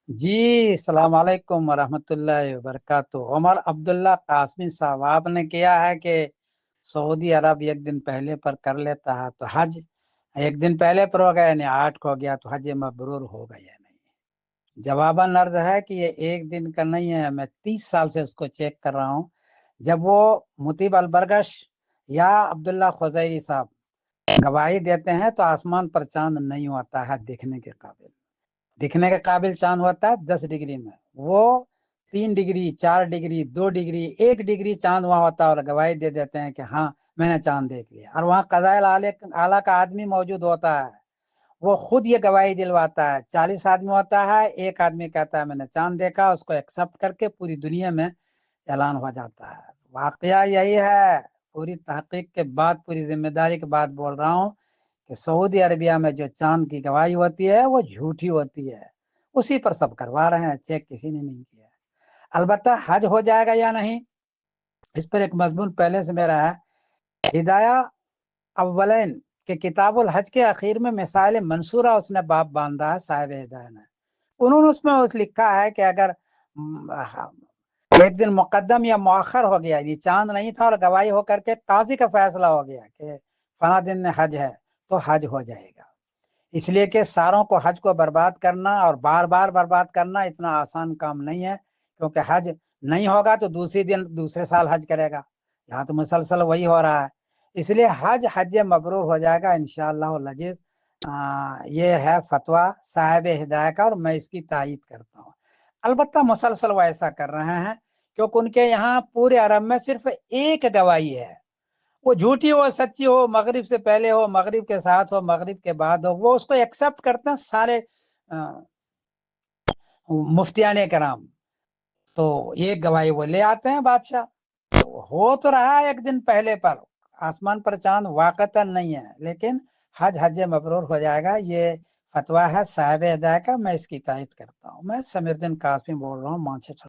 जी अस्सलाम वालेकुम वरहमतुल्लाहि वबरकातुहू। उमर अब्दुल्ला कासमी साहब, आपने किया है कि सऊदी अरब एक दिन पहले पर कर लेता है तो हज एक दिन पहले पर हो गया, यानी 8 को हो गया तो हज मबरूर हो गया या नहीं। जवाबन अर्ज है कि ये एक दिन का नहीं है, मैं 30 साल से उसको चेक कर रहा हूँ। जब वो मुतीब अलबरगश या अब्दुल्ला खुजैरी साहब गवाही देते हैं तो आसमान पर चांद नहीं होता है दिखने के काबिल। दिखने के काबिल चांद होता है 10 डिग्री में, वो 3 डिग्री 4 डिग्री 2 डिग्री 1 डिग्री चांद वहां होता है और गवाही दे देते हैं कि हाँ मैंने चांद देख लिया। और वहाँ कज़ाइल आला का आदमी मौजूद होता है, वो खुद ये गवाही दिलवाता है। 40 आदमी होता है, एक आदमी कहता है मैंने चांद देखा, उसको एक्सेप्ट करके पूरी दुनिया में ऐलान हो जाता है। वाकया यही है। पूरी तहकीक के बाद, पूरी जिम्मेदारी के बाद बोल रहा हूँ कि सऊदी अरबिया में जो चांद की गवाही होती है वो झूठी होती है। उसी पर सब करवा रहे हैं, चेक किसी ने नहीं किया। अलबत्ता हज हो जाएगा या नहीं, इस पर एक मजमून पहले से मेरा है। हिदाया अव्वलैन के किताबुल हज के आखिर में मिसाल मंसूरा उसने बाप बांधा है साहिब हिदाया ने। उन्होंने उसमें लिखा है कि अगर एक दिन मुकद्दम या मुअख्खर हो गया, ये चांद नहीं था और गवाही होकर के काजी का फैसला हो गया कि फला दिन में हज है, तो हज हो जाएगा। इसलिए कि सारों को हज को बर्बाद करना और बार बार बर्बाद करना इतना आसान काम नहीं है, क्योंकि हज नहीं होगा तो दूसरी दिन दूसरे साल हज करेगा। यहाँ तो मुसलसल वही हो रहा है। इसलिए हज मबरूर हो जाएगा इंशाअल्लाह लजीज। ये है फतवा साहिब हिदाया का और मैं इसकी तायीद करता हूँ। अलबत्ता मुसलसल वो ऐसा कर रहे हैं क्योंकि उनके यहाँ पूरे अरब में सिर्फ एक गवाही है। वो झूठी हो सच्ची हो, मगरिब से पहले हो, मगरिब के साथ हो, मगरिब के बाद हो, वो उसको एक्सेप्ट करते हैं सारे मुफ्तियाने कराम। तो ये गवाही वो ले आते हैं बादशाह। तो हो तो रहा है एक दिन पहले पर, आसमान पर चांद वाकतन नहीं है, लेकिन हज मबरूर हो जाएगा। ये फतवा है साहिब हिदायत का, मैं इसकी तायद करता हूँ। मैं समीरुद्दीन कासमी बोल रहा हूँ, मांछे।